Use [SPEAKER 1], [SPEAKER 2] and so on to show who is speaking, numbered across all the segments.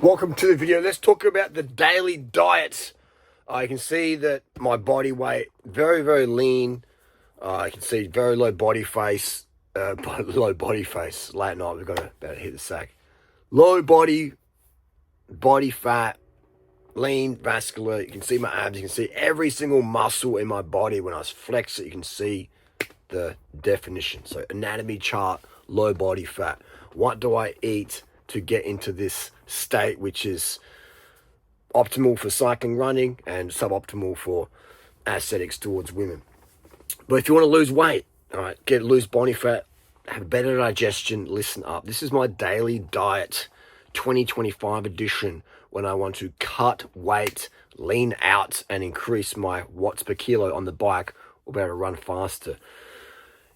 [SPEAKER 1] Welcome to the video. Let's talk about the daily diet. You can see that my body weight, very, very lean. You can see very low body face. Low body face. Late night, we've got to about to hit the sack. Low body fat, lean, vascular. You can see my abs. You can see every single muscle in my body. When I flex it, you can see the definition. So anatomy chart, low body fat. What do I eat to get into this state, which is optimal for cycling, running, and suboptimal for aesthetics towards women? But if you want to lose weight, all right, lose body fat, have better digestion, listen up. This is my daily diet 2025 edition when I want to cut weight, lean out, and increase my watts per kilo on the bike or be able to run faster.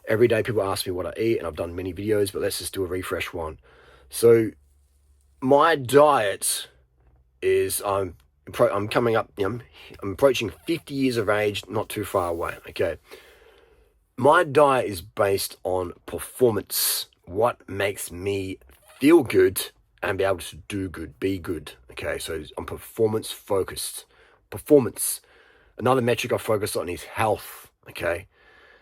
[SPEAKER 1] Every day people ask me what I eat, and I've done many videos, but let's just do a refresh one. So my diet is, I'm coming up, I'm approaching 50 years of age, not too far away, okay? My diet is based on performance, what makes me feel good and be able to do good, be good, okay? So I'm performance focused. Performance. Another metric I focus on is health, okay?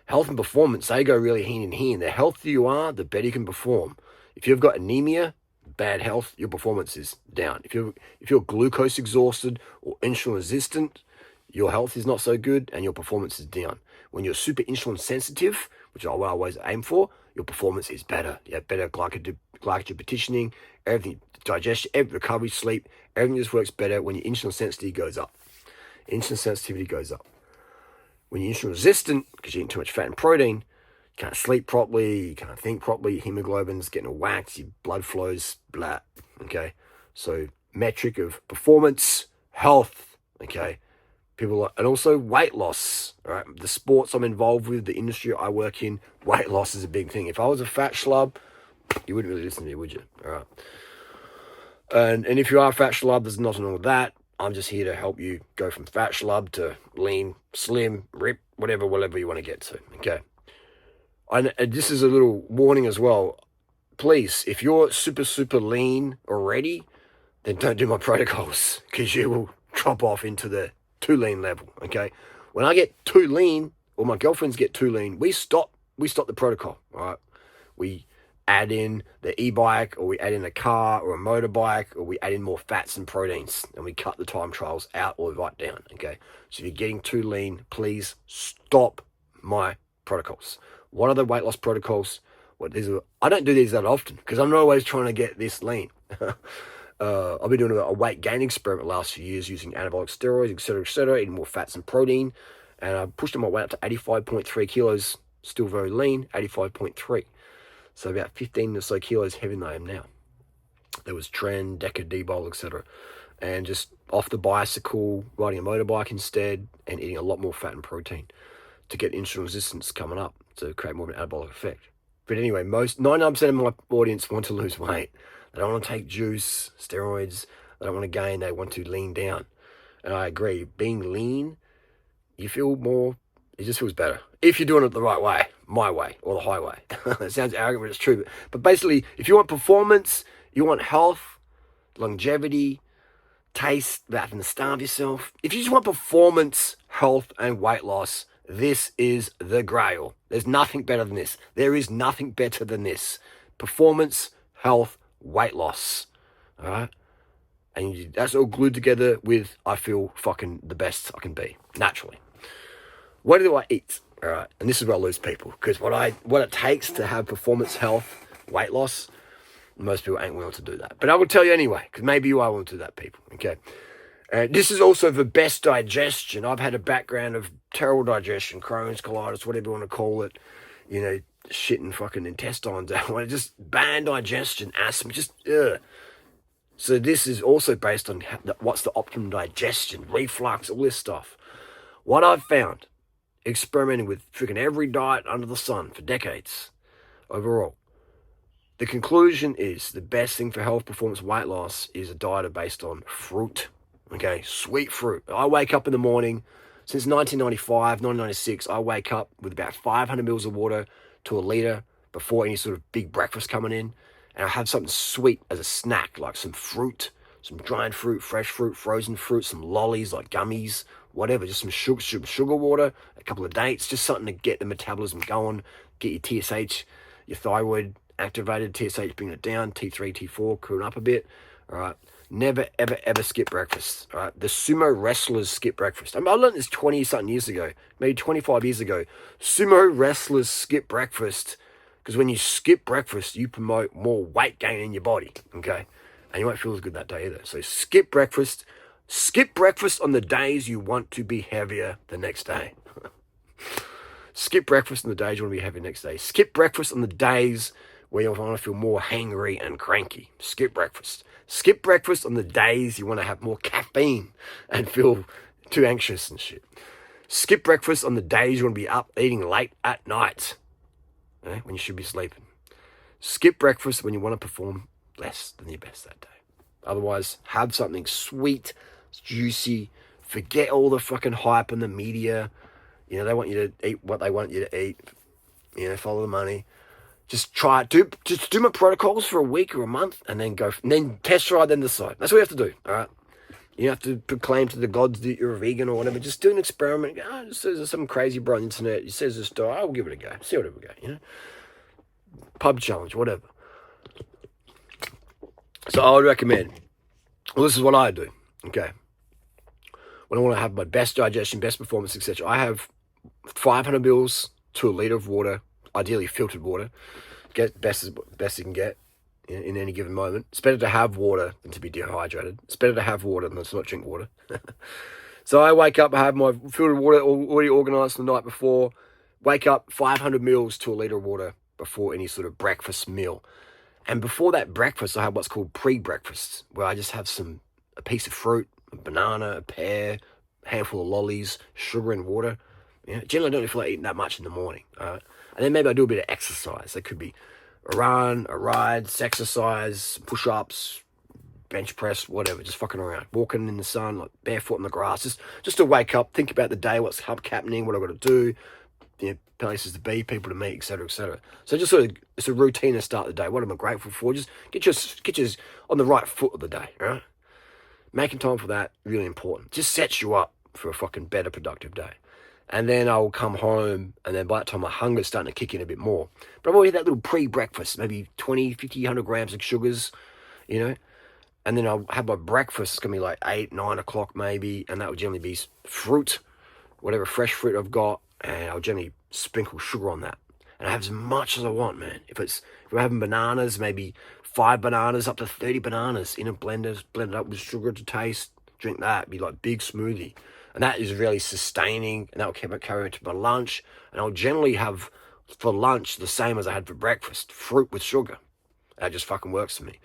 [SPEAKER 1] Health and performance, they go really hand in hand. The healthier you are, the better you can perform. If you've got anemia, bad health, your performance is down. If you're glucose exhausted or insulin resistant, your health is not so good and your performance is down. When you're super insulin sensitive, which I always aim for, your performance is better. You have better glycogen petitioning, everything, digestion, recovery, sleep, everything just works better when your insulin sensitivity goes up. Insulin sensitivity goes up. When you're insulin resistant, because you're eating too much fat and protein, you can't sleep properly, you can't think properly, your hemoglobin's getting waxed, your blood flows, blah, okay? So metric of performance, health, okay? And also weight loss, all right? The sports I'm involved with, the industry I work in, weight loss is a big thing. If I was a fat schlub, you wouldn't really listen to me, would you? All right. And if you are a fat schlub, there's nothing wrong with that. I'm just here to help you go from fat schlub to lean, slim, rip, whatever you want to get to, okay? And this is a little warning as well. Please, if you're super, super lean already, then don't do my protocols because you will drop off into the too lean level, okay? When I get too lean, or my girlfriends get too lean, we stop the protocol, all right? We add in the e-bike, or we add in a car or a motorbike, or we add in more fats and proteins, and we cut the time trials out or right down, okay? So if you're getting too lean, please stop my protocols. What are the weight loss protocols? I don't do these that often because I'm not always trying to get this lean. I've been doing a weight gain experiment the last few years using anabolic steroids, etc., eating more fats and protein, and I pushed my weight up to 85.3 kilos, still very lean, 85.3. So about 15 or so kilos heavier than I am now. There was Tren, Deca, D-Bowl, etc. And just off the bicycle, riding a motorbike instead, and eating a lot more fat and protein to get insulin resistance coming up to create more of an anabolic effect. But anyway, 99% of my audience want to lose weight. They don't want to take juice, steroids. They don't want to gain. They want to lean down. And I agree. Being lean, you feel more, it just feels better. If you're doing it the right way, my way, or the highway. It sounds arrogant, but it's true. But basically, if you want performance, you want health, longevity, taste, without having to starve yourself. If you just want performance, health, and weight loss, this is the grail. There's nothing better than this. There is nothing better than this. Performance, health, weight loss. All right? And that's all glued together with I feel fucking the best I can be, naturally. What do I eat? All right? And this is where I lose people. Because what it takes to have performance, health, weight loss, most people ain't willing to do that. But I will tell you anyway, because maybe you are willing to do that, people. Okay? This is also the best digestion. I've had a background of terrible digestion, Crohn's, colitis, whatever you want to call it. You know, shit and fucking intestines out. Just bad digestion, asthma, just ugh. So this is also based on what's the optimum digestion, reflux, all this stuff. What I've found, experimenting with freaking every diet under the sun for decades, overall, the conclusion is the best thing for health, performance, weight loss is a diet based on fruit. Okay, sweet fruit. I wake up in the morning, since 1995, 1996, I wake up with about 500 mils of water to a litre before any sort of big breakfast coming in. And I have something sweet as a snack, like some fruit, some dried fruit, fresh fruit, frozen fruit, some lollies like gummies, whatever, just some sugar water, a couple of dates, just something to get the metabolism going, get your TSH, your thyroid activated, TSH bring it down, T3, T4, cool up a bit, all right? Never, ever, ever skip breakfast, all right? The sumo wrestlers skip breakfast. I learned this 20-something years ago, maybe 25 years ago. Sumo wrestlers skip breakfast because when you skip breakfast, you promote more weight gain in your body, okay? And you won't feel as good that day either. So skip breakfast. Skip breakfast on the days you want to be heavier the next day. Skip breakfast on the days you want to be heavier the next day. Skip breakfast on the days where you want to feel more hangry and cranky. Skip breakfast. Skip breakfast on the days you want to have more caffeine and feel too anxious and shit. Skip breakfast on the days you want to be up eating late at night, when you should be sleeping. Skip breakfast when you want to perform less than your best that day. Otherwise, have something sweet, juicy. Forget all the fucking hype and the media. They want you to eat what they want you to eat. Follow the money. Just try it. Just do my protocols for a week or a month, and then go. And then test ride, then decide. That's what you have to do. All right. You don't have to proclaim to the gods that you're a vegan or whatever. Just do an experiment. There's some crazy bro on the internet. He says this diet. I'll give it a go. See what it will go. Pub challenge, whatever. So I would recommend. Well, this is what I do. Okay. When I want to have my best digestion, best performance, etc., I have 500 mils to a liter of water, ideally filtered water. Get best you can get in any given moment. It's better to have water than to be dehydrated. It's better to have water than to not drink water. So I wake up, I have my filtered water already organised the night before. Wake up, 500 mils to a liter of water before any sort of breakfast meal. And before that breakfast, I have what's called pre-breakfast, where I just have a piece of fruit, a banana, a pear, a handful of lollies, sugar and water. Generally, I don't feel like eating that much in the morning. And then maybe I do a bit of exercise. That could be a run, a ride, exercise, push-ups, bench press, whatever. Just fucking around, walking in the sun, like barefoot in the grass. Just to wake up, think about the day, what's happening, what I've got to do, places to be, people to meet, etc., etc. So just sort of, it's a routine to start the day. What am I grateful for? Just get you on the right foot of the day, all right? Making time for that, really important. Just sets you up for a fucking better, productive day. And then I'll come home, and then by that time my hunger's starting to kick in a bit more. But I've already had that little pre-breakfast, maybe 20, 50, 100 grams of sugars, And then I'll have my breakfast. It's going to be like 8, 9 o'clock maybe, and that will generally be fruit, whatever fresh fruit I've got, and I'll generally sprinkle sugar on that. And I have as much as I want, man. If we're having bananas, maybe 5 bananas, up to 30 bananas in a blender, blend it up with sugar to taste, drink that, be like big smoothie. And that is really sustaining, and that will carry into my lunch. And I'll generally have for lunch the same as I had for breakfast, fruit with sugar. That just fucking works for me.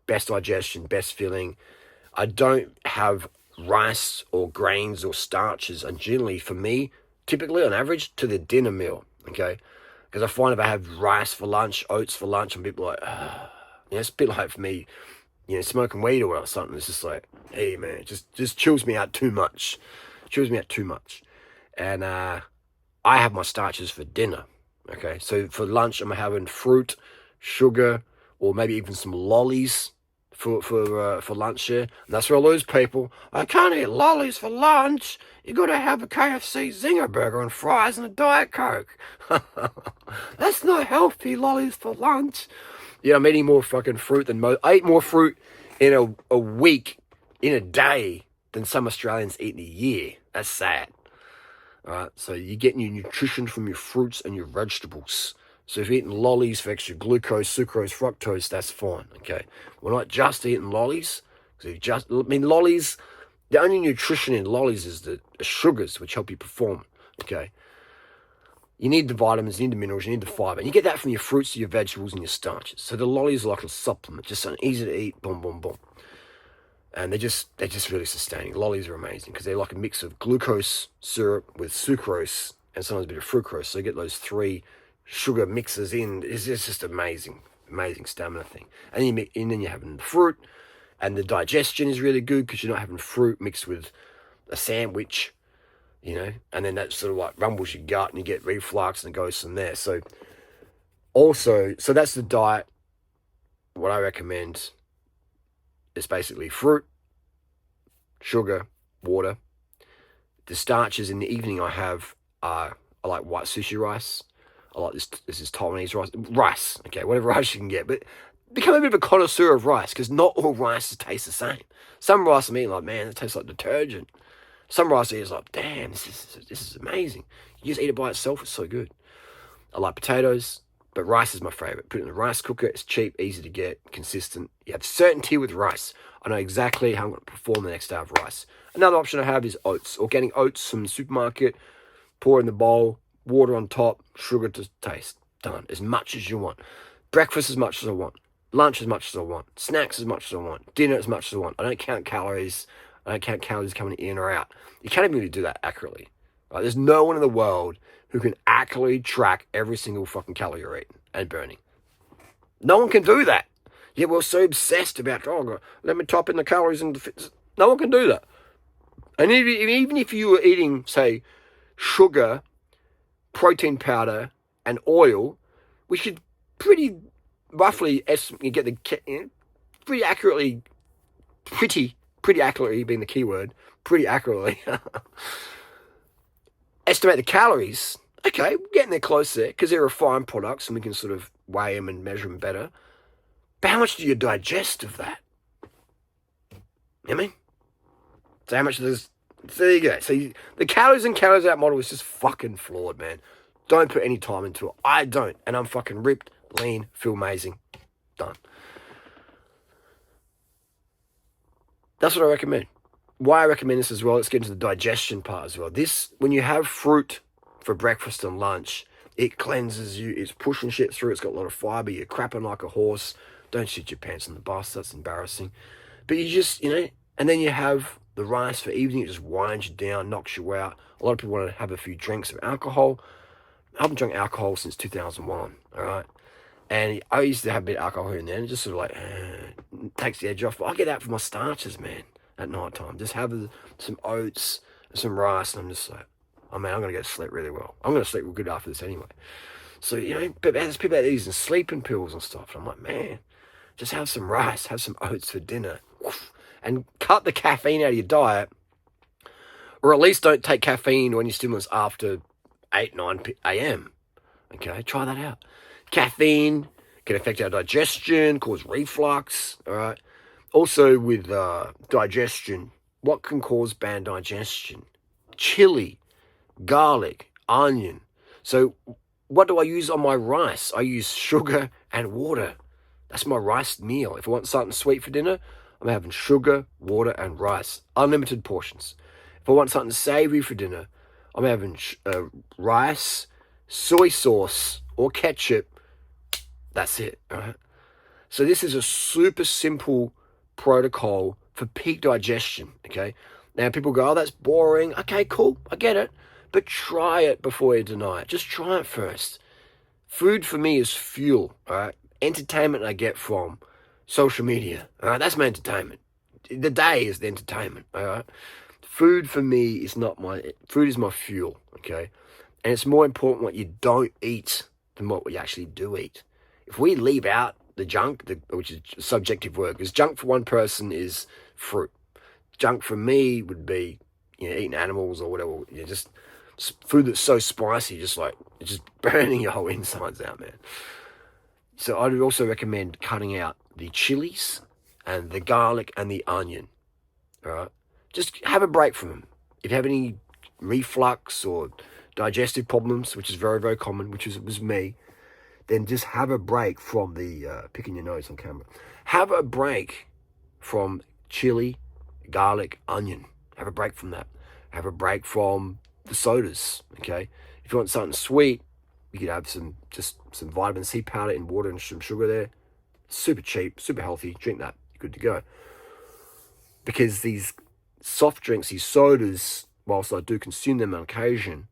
[SPEAKER 1] Best digestion, best feeling. I don't have rice or grains or starches, and generally for me, typically on average, to the dinner meal, okay? Because I find if I have rice for lunch, oats for lunch, I'm a bit like, it's a bit like for me, smoking weed or something. It's just like, hey man, it just chills me out too much. And I have my starches for dinner, okay? So for lunch, I'm having fruit, sugar, or maybe even some lollies for lunch here. And that's for all those people. I can't eat lollies for lunch. You got to have a KFC Zinger burger and fries and a Diet Coke. That's not healthy, lollies for lunch. I'm eating more fucking fruit than I eat more fruit in a week, in a day, than some Australians eat in a year. That's sad. All right, so you're getting your nutrition from your fruits and your vegetables. So if you're eating lollies for extra glucose, sucrose, fructose, that's fine, okay? We're not just eating lollies. Lollies, the only nutrition in lollies is the sugars, which help you perform, okay? You need the vitamins, you need the minerals, you need the fiber. And you get that from your fruits, your vegetables, and your starches. So the lollies are like a supplement, just something easy to eat, boom, boom, boom. And they're just really sustaining. Lollies are amazing because they're like a mix of glucose syrup with sucrose and sometimes a bit of fructose. So you get those 3 sugar mixes in. It's just amazing stamina thing. And then you're having the fruit, and the digestion is really good because you're not having fruit mixed with a sandwich, and then that sort of like rumbles your gut and you get reflux and it goes from there. So that's the diet. What I recommend It's basically fruit, sugar, water. The starches in the evening I like white sushi rice. I like this is Taiwanese rice. Rice, okay, whatever rice you can get. But become a bit of a connoisseur of rice, because not all rices taste the same. Some rice I'm eating like, man, it tastes like detergent. Some rice is like, damn, this is amazing. You just eat it by itself, it's so good. I like potatoes, but rice is my favorite. Put it in the rice cooker, it's cheap, easy to get, consistent. You have certainty with rice. I know exactly how I'm going to perform the next day of rice. Another option I have is oats. Organic oats from the supermarket, pour in the bowl, water on top, sugar to taste. Done. As much as you want. Breakfast as much as I want. Lunch as much as I want. Snacks as much as I want. Dinner as much as I want. I don't count calories. I don't count calories coming in or out. You can't even really do that accurately. Right? There's no one in the world who can accurately track every single fucking calorie you're eating and burning. No one can do that. Yet we're so obsessed about, let me top in the calories and no one can do that. And even if you were eating, say, sugar, protein powder, and oil, we should pretty roughly get pretty accurately being the key word, pretty accurately estimate the calories. Okay, we're getting there close there because they're refined products and we can sort of weigh them and measure them better. But how much do you digest of that? You know what I mean? So how much of this? So there you go. So the calories in, calories out model is just fucking flawed, man. Don't put any time into it. I don't. And I'm fucking ripped, lean, feel amazing. Done. That's what I recommend. Why I recommend this as well, let's get into the digestion part as well. This, when you have fruit for breakfast and lunch, it cleanses you. It's pushing shit through. It's got a lot of fiber. You're crapping like a horse. Don't shit your pants on the bus. That's embarrassing. But you just, and then you have the rice for evening. It just winds you down, knocks you out. A lot of people want to have a few drinks of alcohol. I haven't drunk alcohol since 2001, all right? And I used to have a bit of alcohol here and there, and it just sort of like, takes the edge off. But I get out for my starches, man, at night time. Just have some oats and some rice, and I'm just like, oh man, I'm going to go to sleep really well. I'm going to sleep real good after this anyway. So, but there's people out there using sleeping pills and stuff. And I'm like, man, just have some rice, have some oats for dinner, and cut the caffeine out of your diet, or at least don't take caffeine or any stimulants after 8, 9 a.m. Okay, try that out. Caffeine can affect our digestion, cause reflux, all right? Also with digestion, what can cause bad digestion? Chili, garlic, onion. So what do I use on my rice? I use sugar and water. That's my rice meal. If I want something sweet for dinner, I'm having sugar, water, and rice. Unlimited portions. If I want something savory for dinner, I'm having rice, soy sauce, or ketchup. That's it, all right? So this is a super simple protocol for peak digestion, okay? Now, people go, oh, that's boring. Okay, cool, I get it. But try it before you deny it. Just try it first. Food for me is fuel, all right? Entertainment I get from social media, all right? That's my entertainment. The day is the entertainment, all right? Food for me is food is my fuel, okay? And it's more important what you don't eat than what we actually do eat. If we leave out the junk, which is a subjective word, because junk for one person is fruit. Junk for me would be, eating animals or whatever, just food that's so spicy, it's just burning your whole insides out, man. So I would also recommend cutting out the chilies and the garlic and the onion, all right? Just have a break from them. If you have any reflux or digestive problems, which is very, very common, was me, then just have a break from the, picking your nose on camera. Have a break from chili, garlic, onion. Have a break from that. Have a break from the sodas, okay? If you want something sweet, you could have some vitamin C powder in water and some sugar there. Super cheap, super healthy. Drink that, you're good to go. Because these soft drinks, these sodas, whilst I do consume them on occasion,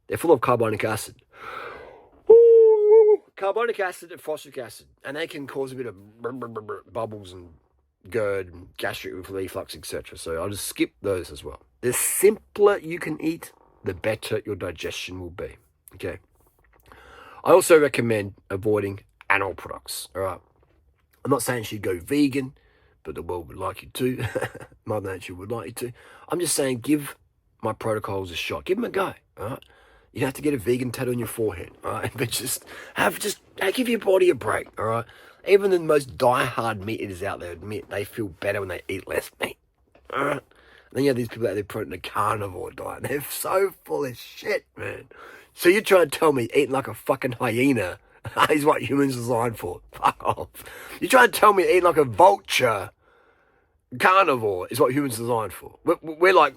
[SPEAKER 1] they're full of carbonic acid. Carbonic acid and phosphoric acid, and they can cause a bit of bubbles and GERD and gastric reflux, etc. So I'll just skip those as well. The simpler you can eat, the better your digestion will be. Okay. I also recommend avoiding animal products. All right. I'm not saying you should go vegan, but the world would like you to. Mother Nature would like you to. I'm just saying, give my protocols a shot. Give them a go, all right? You don't have to get a vegan tattoo on your forehead, all right? But give your body a break, all right? Even the most die-hard meat eaters out there admit they feel better when they eat less meat, all right? And then you have these people out there putting a carnivore diet. They're so full of shit, man. So you're trying to tell me eating like a fucking hyena is what humans are designed for? Fuck off. You're trying to tell me eating like a vulture, carnivore, is what humans are designed for? We're like,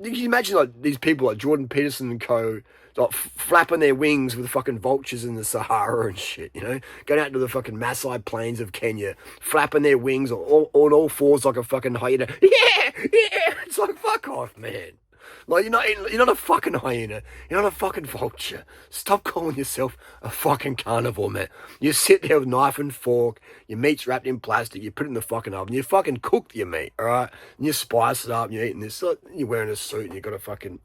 [SPEAKER 1] you can imagine like these people like Jordan Peterson and co, like flapping their wings with fucking vultures in the Sahara and shit, you know? Going out to the fucking Maasai plains of Kenya, flapping their wings on all fours like a fucking hyena. Yeah! It's like, fuck off, man. Like, you're not a fucking hyena. You're not a fucking vulture. Stop calling yourself a fucking carnivore, man. You sit there with knife and fork, your meat's wrapped in plastic, you put it in the fucking oven, you fucking cook your meat, alright? And you spice it up, and you're eating this, you're wearing a suit, and you got to fucking,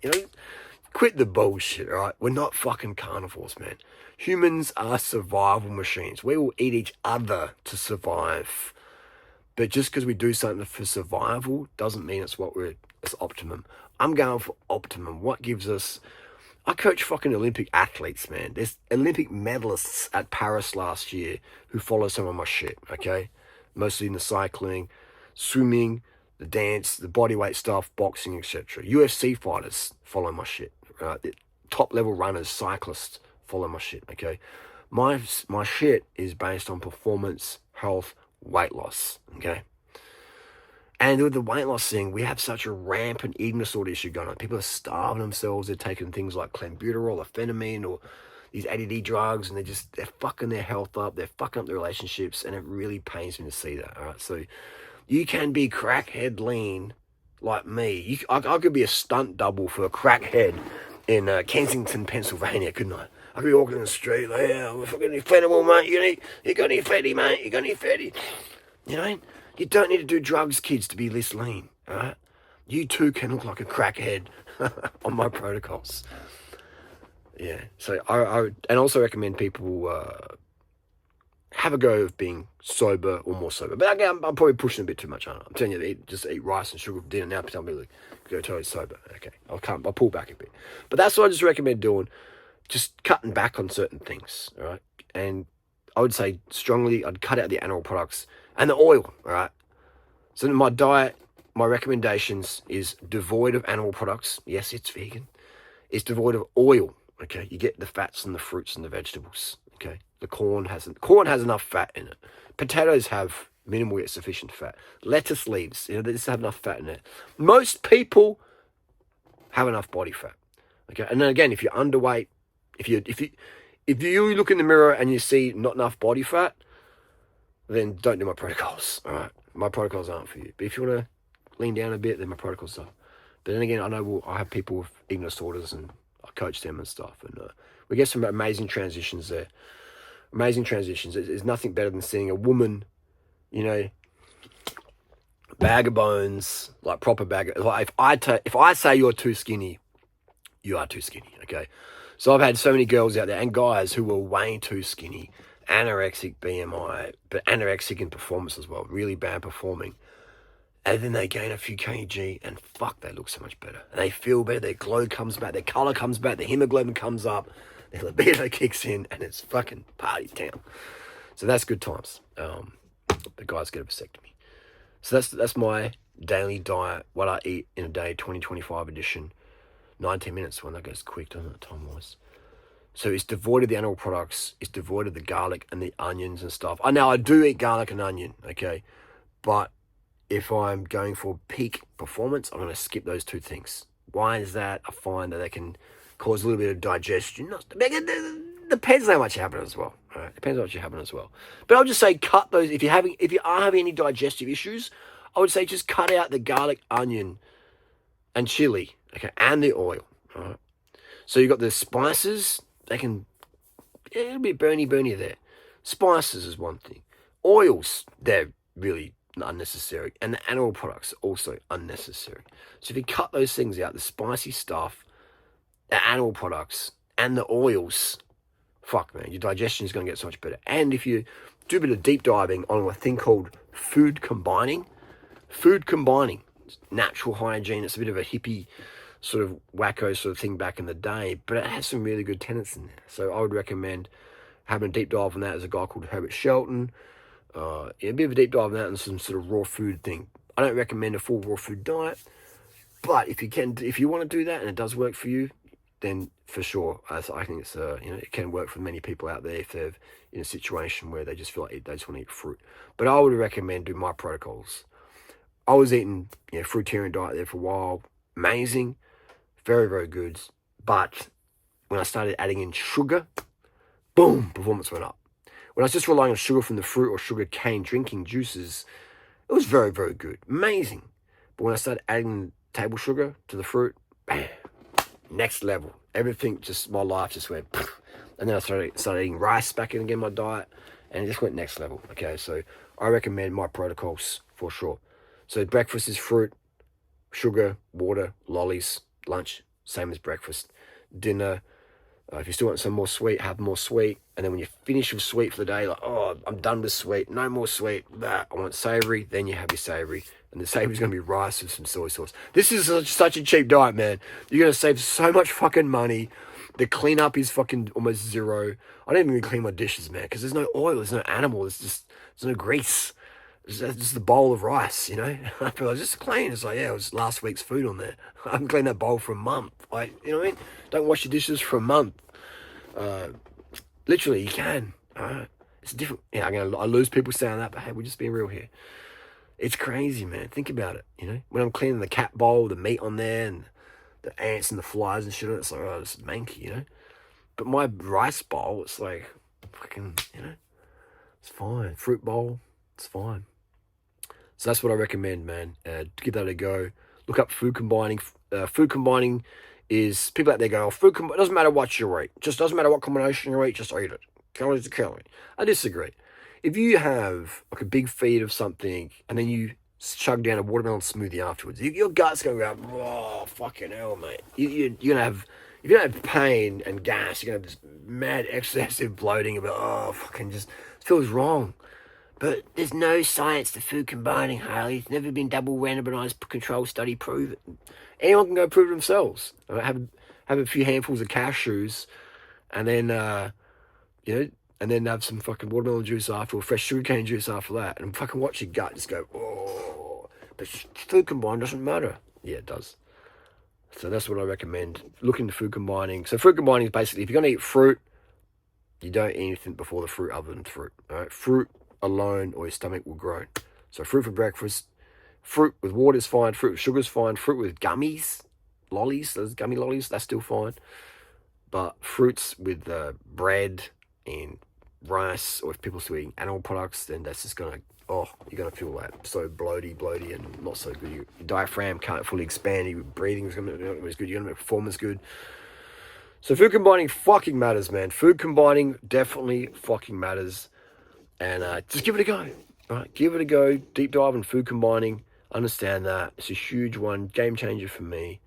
[SPEAKER 1] quit the bullshit, alright? We're not fucking carnivores, man. Humans are survival machines. We will eat each other to survive. But just because we do something for survival doesn't mean it's optimum. I'm going for optimum. What gives us... I coach fucking Olympic athletes, man. There's Olympic medalists at Paris last year who follow some of my shit, okay? Mostly in the cycling, swimming, the dance, the bodyweight stuff, boxing, etc. UFC fighters follow my shit. Top-level runners, cyclists follow my shit, okay? My shit is based on performance, health, weight loss, okay? And with the weight loss thing, we have such a rampant eating disorder issue going on. People are starving themselves. They're taking things like clenbuterol or phenamine or these ADD drugs, and they're fucking their health up. They're fucking up their relationships, and it really pains me to see that, all right? So you can be crackhead lean like me. I could be a stunt double for a crackhead in Kensington, Pennsylvania, couldn't I? I could be walking in the street like, yeah, we're fucking inflatable, mate. You got any fatty, mate? You got any fatty? You know? You don't need to do drugs, kids, to be this lean, all right? You too can look like a crackhead on my protocols. Yeah, so I would, and also recommend people have a go of being sober or more sober. But again, I'm probably pushing a bit too much on it. I'm telling you, just eat rice and sugar for dinner now. Tell me, like, go totally sober. Okay, I'll pull back a bit. But that's what I just recommend doing. Just cutting back on certain things, all right? And I would say strongly, I'd cut out the animal products and the oil, all right? So in my diet, my recommendations is devoid of animal products. Yes, it's vegan. It's devoid of oil, okay? You get the fats and the fruits and the vegetables, okay? The corn has enough fat in it. Potatoes have minimal yet sufficient fat. Lettuce leaves, they just have enough fat in it. Most people have enough body fat, okay? And then again, if you're underweight, if you look in the mirror and you see not enough body fat, then don't do my protocols, all right? My protocols aren't for you. But if you want to lean down a bit, then my protocols are. But then again, I know I have people with eating disorders and I coach them and stuff. And we get some amazing transitions there. Amazing transitions. There's nothing better than seeing a woman, bag of bones, like proper bag of... Like if I say you're too skinny, you are too skinny, okay? So I've had so many girls out there and guys who were way too skinny, anorexic BMI, but anorexic in performance as well, really bad performing. And then they gain a few kg and fuck, they look so much better. And they feel better, their glow comes back, their colour comes back, their hemoglobin comes up, their libido kicks in, and it's fucking party town. So that's good times. The guys get a vasectomy. So that's my daily diet, what I eat in a day, 2025 edition. 19 minutes, when that goes quick, doesn't it, time-wise? So it's devoid of the animal products. It's devoid of the garlic and the onions and stuff. I do eat garlic and onion, okay? But if I'm going for peak performance, I'm going to skip those two things. Why is that? I find that they can cause a little bit of digestion. Depends on how much you have it as well. All right? Depends on what you have it as well. But I'll just say cut those. If you are having any digestive issues, I would say just cut out the garlic, onion, and chili, okay, and the oil. All right? So you've got the spices. It'll be burny there. Spices is one thing. Oils, they're really unnecessary. And the animal products are also unnecessary. So if you cut those things out, the spicy stuff, the animal products, and the oils, fuck, man, your digestion is going to get so much better. And if you do a bit of deep diving on a thing called food combining, Food combining, natural hygiene. It's a bit of a hippie sort of wacko sort of thing back in the day, but it has some really good tenets in there. So I would recommend having a deep dive on that. There's a guy called Herbert Shelton. A bit of a deep dive on that and some sort of raw food thing. I don't recommend a full raw food diet, but if you want to do that and it does work for you, then for sure, I think it's it can work for many people out there if they're in a situation where they just feel like they just want to eat fruit. But I would recommend doing my protocols. I was eating fruitarian diet there for a while, amazing, very very good. But when I started adding in sugar, boom, performance went up. When I was just relying on sugar from the fruit or sugar cane drinking juices, it was very very good, amazing. But when I started adding table sugar to the fruit, bam, next level. Everything, just my life just went, and then I started eating rice back in again, my diet, and it just went next level. Okay, so I recommend my protocols for sure. So breakfast is fruit, sugar, water, lollies. Lunch, same as breakfast. Dinner, if you still want some more sweet, have more sweet. And then when you finish with sweet for the day, like, oh, I'm done with sweet, no more sweet, I want savory, then you have your savory. And the savory is going to be rice with some soy sauce. This is such a cheap diet, man. You're going to save so much fucking money. The cleanup is fucking almost zero. I don't even clean my dishes, man, because there's no oil, there's no animal, there's no grease. It's just the bowl of rice, I feel like just clean. It's like, yeah, it was last week's food on there. I haven't cleaned that bowl for a month. Like, you know what I mean? Don't wash your dishes for a month. Literally, you can. It's different. Yeah, I lose people saying that, but hey, we're just being real here. It's crazy, man. Think about it, When I'm cleaning the cat bowl, the meat on there, and the ants and the flies and shit on it, it's like, oh, it's manky, But my rice bowl, it's like, fucking, it's fine. Fruit bowl, it's fine. So that's what I recommend, man. Give that a go. Look up food combining. Food combining is, people out there go, oh, it doesn't matter what you eat. Just doesn't matter what combination you eat, just eat it. Calories are calorie. I disagree. If you have like a big feed of something and then you chug down a watermelon smoothie afterwards, your gut's going to go, oh, fucking hell, mate. You're going to have, if you don't have pain and gas, you're going to have this mad excessive bloating about, oh, fucking just feels wrong. But there's no science to food combining, Harley. It's never been double randomized control study prove it. Anyone can go prove it themselves. Have a few handfuls of cashews and then, and then have some fucking watermelon juice after, or fresh sugarcane juice after that, and fucking watch your gut just go, oh. But food combined doesn't matter. Yeah, it does. So that's what I recommend. Look into food combining. So food combining is basically, if you're going to eat fruit, you don't eat anything before the fruit other than fruit. All right? Fruit alone or your stomach will groan. So fruit for breakfast, fruit with water is fine, fruit with sugar is fine, fruit with gummies, lollies, those gummy lollies, that's still fine. But fruits with bread and rice, or if people still eating animal products, then that's just going to, you're going to feel like so bloaty and not so good. Your diaphragm can't fully expand, your breathing is going to be as good, you're going to make performance good. So food combining fucking matters, man. Food combining definitely fucking matters. And just give it a go. Right? Give it a go. Deep dive on food combining. Understand that. It's a huge one. Game changer for me.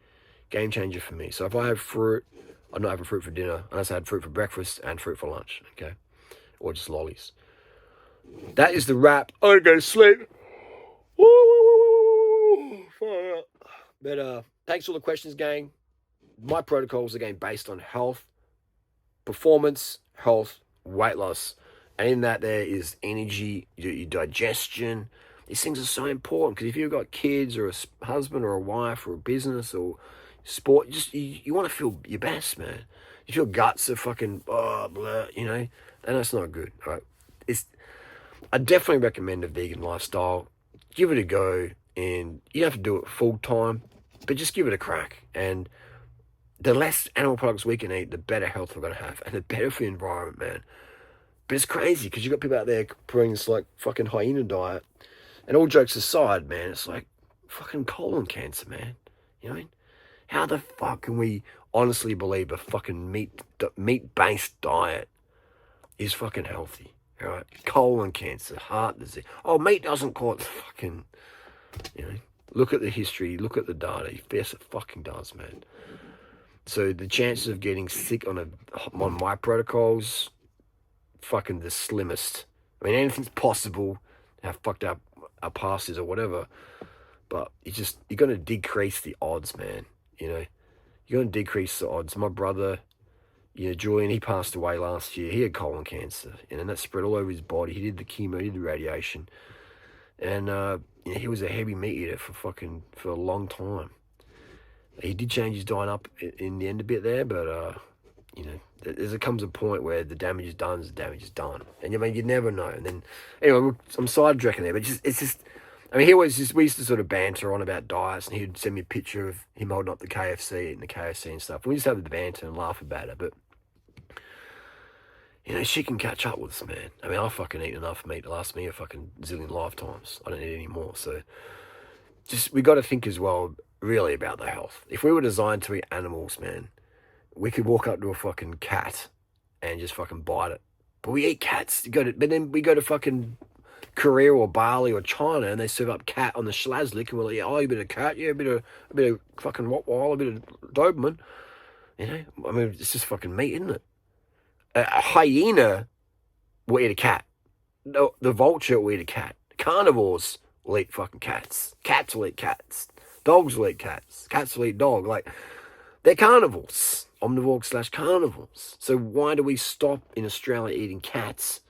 [SPEAKER 1] So if I have fruit, I'm not having fruit for dinner. Unless I had fruit for breakfast and fruit for lunch. Okay? Or just lollies. That is the wrap. I'm going to go to sleep. Woo! But thanks for all the questions, gang. My protocols, again, based on health, performance, health, weight loss. And in that there is energy, your digestion. These things are so important because if you've got kids or a husband or a wife or a business or sport, you want to feel your best, man. If your guts are fucking, blah, and that's not good, right? I definitely recommend a vegan lifestyle. Give it a go, and you don't have to do it full time, but just give it a crack. And the less animal products we can eat, the better health we're going to have, and the better for the environment, man. But it's crazy because you've got people out there putting this like fucking hyena diet. And all jokes aside, man, it's like fucking colon cancer, man. You know what I mean? How the fuck can we honestly believe a fucking meat-based diet is fucking healthy? Right? Colon cancer, heart disease. Oh, meat doesn't cause fucking, look at the history, look at the data. Yes, it fucking does, man. So the chances of getting sick on my protocols, fucking the slimmest. I mean, anything's possible. How fucked up our past is or whatever. but you're going to decrease the odds, man. You know, you're going to decrease the odds. My brother, Julian, he passed away last year. He had colon cancer, and that spread all over his body. He did the chemo, he did the radiation, and he was a heavy meat eater for a long time. He did change his diet up in the end a bit there, but there comes a point where the damage is done, and you never know. And then anyway, I'm sidetracking there, but it's just. I mean, we used to sort of banter on about diets, and he'd send me a picture of him holding up the KFC, eating the KFC and stuff. And we just have the banter and laugh about it, but she can catch up with us, man. I mean, I fucking eat enough meat to last me a fucking zillion lifetimes. I don't eat any more, so we got to think as well, really, about the health. If we were designed to eat animals, man, we could walk up to a fucking cat and just fucking bite it. But we eat cats. But then we go to fucking Korea or Bali or China, and they serve up cat on the schlazlik, and we're like, a bit of cat, a bit of fucking Rottweiler, a bit of Doberman. I mean, it's just fucking meat, isn't it? A hyena will eat a cat. The vulture will eat a cat. Carnivores will eat fucking cats. Cats will eat cats. Dogs will eat cats. Cats will eat dog. Like, they're carnivores. Omnivores/carnivores. So why do we stop in Australia eating cats,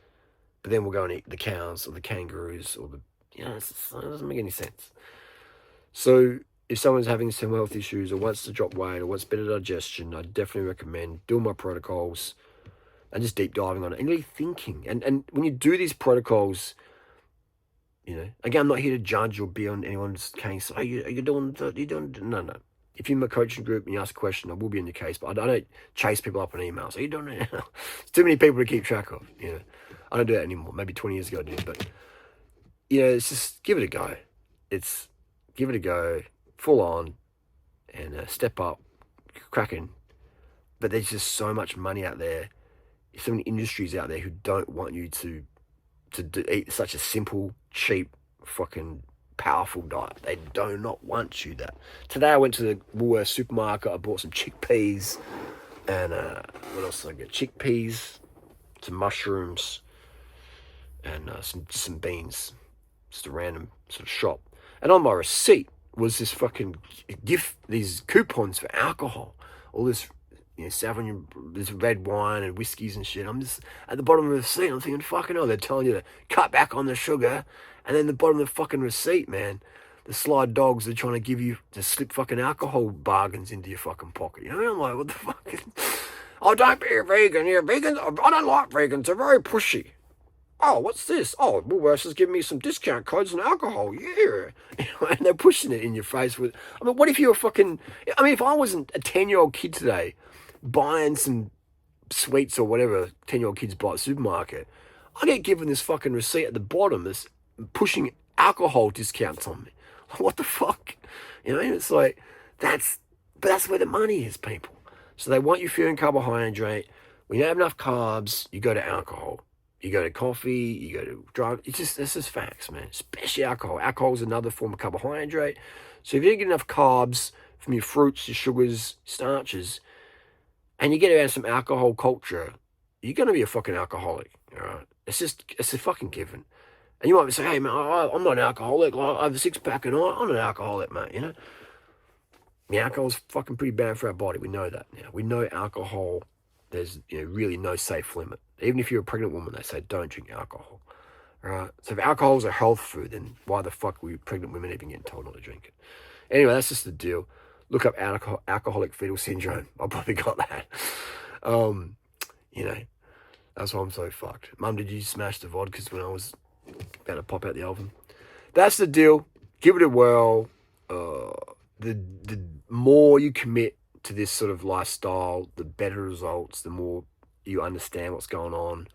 [SPEAKER 1] but then we'll go and eat the cows or the kangaroos or it doesn't make any sense. So if someone's having some health issues or wants to drop weight or wants better digestion, I definitely recommend doing my protocols and just deep diving on it and really thinking. And when you do these protocols, again, I'm not here to judge or be on anyone's case. Are you doing? No. If you're in my coaching group and you ask a question, I will be in your case, but I don't chase people up on emails. Are you doing it? It's too many people to keep track of. I don't do that anymore. Maybe 20 years ago I did, but it's just give it a go. Give it a go, full on, and step up, cracking. But there's just so much money out there, so many industries out there who don't want you to eat such a simple, cheap, fucking powerful diet. They do not want you that. Today I went to the Woolworths supermarket. I bought some chickpeas, and what else did I get? Chickpeas, some mushrooms, and some beans. Just a random sort of shop. And on my receipt was this fucking gift, these coupons for alcohol. All this, savory, this red wine and whiskeys and shit. I'm just at the bottom of the receipt. I'm thinking, fucking hell, they're telling you to cut back on the sugar. And then the bottom of the fucking receipt, man, the sly dogs are trying to give you to slip fucking alcohol bargains into your fucking pocket. I'm like, what the fuck? Oh, don't be a vegan. You're vegan. I don't like vegans. They're very pushy. Oh, what's this? Oh, Woolworths is giving me some discount codes on alcohol. Yeah. And they're pushing it in your face with, what if you're if I wasn't a 10-year-old kid today buying some sweets or whatever 10-year-old kids buy at the supermarket, I get given this fucking receipt at the bottom that's pushing alcohol discounts on me. What the fuck? It's like, that's where the money is, people. So they want you feeling carbohydrate. When you don't have enough carbs, you go to alcohol. You go to coffee, you go to drugs. This is facts, man. Especially alcohol. Alcohol is another form of carbohydrate. So if you don't get enough carbs from your fruits, your sugars, starches, and you get around some alcohol culture, you're going to be a fucking alcoholic, all right? It's a fucking given. And you might say, hey, man, I'm not an alcoholic. I have a six-pack and I'm not an alcoholic, mate, Yeah, alcohol's fucking pretty bad for our body. We know that now. We know alcohol, there's really no safe limit. Even if you're a pregnant woman, they say don't drink alcohol. All right? So if alcohol is a health food, then why the fuck were pregnant women even getting told not to drink it? Anyway, that's just the deal. Look up alcoholic fetal syndrome. I probably got that. That's why I'm so fucked. Mum, did you smash the vodkas when I was about to pop out the oven? That's the deal. Give it a whirl. The more you commit to this sort of lifestyle, the better results, the more you understand what's going on.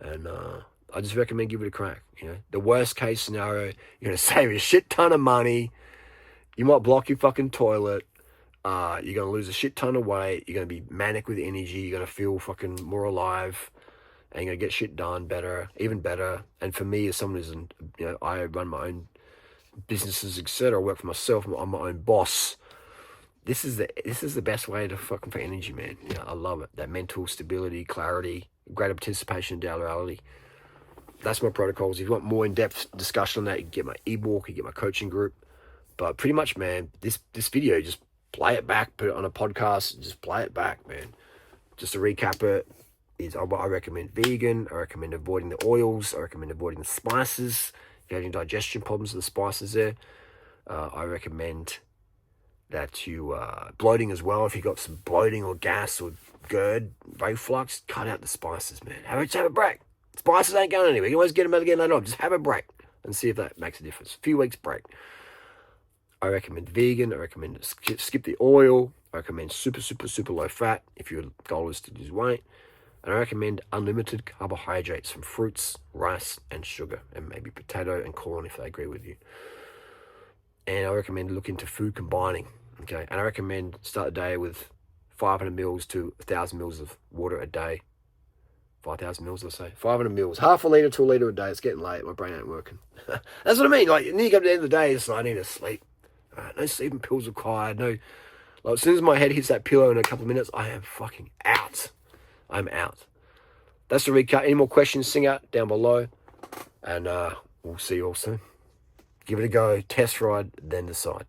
[SPEAKER 1] And I just recommend give it a crack. The worst case scenario, you're going to save a shit ton of money. You might block your fucking toilet. You're going to lose a shit ton of weight. You're going to be manic with energy. You're going to feel fucking more alive. And you're going to get shit done better, even better. And for me, as someone who's, I run my own businesses, etc. I work for myself. I'm my own boss. This is the best way to fucking for energy, man. I love it. That mental stability, clarity, greater participation in daily reality. That's my protocols. If you want more in-depth discussion on that, you can get my ebook, you get my coaching group. But pretty much, man, this video, just play it back, put it on a podcast, just play it back, man. Just to recap it, I recommend vegan. I recommend avoiding the oils. I recommend avoiding the spices. If you're having digestion problems with the spices there, I recommend that you bloating as well. If you've got some bloating or gas or GERD, reflux, cut out the spices, man. Just have a break. Spices ain't going anywhere. You can always get them out again later on. Just have a break and see if that makes a difference. A few weeks break. I recommend vegan. I recommend skip the oil. I recommend super low fat if your goal is to lose weight. And I recommend unlimited carbohydrates from fruits, rice, and sugar, and maybe potato and corn if they agree with you. And I recommend look into food combining. Okay, and I recommend start the day with 500 mils to 1,000 mils of water a day. 5,000 mils, let's say. 500 mils. Half a litre to a litre a day. It's getting late. My brain ain't working. That's what I mean. Like, and then you come to the end of the day, it's like, I need to sleep. No sleeping pills required. No. Like, as soon as my head hits that pillow in a couple of minutes, I am fucking out. I'm out. That's the recap. Any more questions, sing out down below. And we'll see you all soon. Give it a go. Test ride, then decide.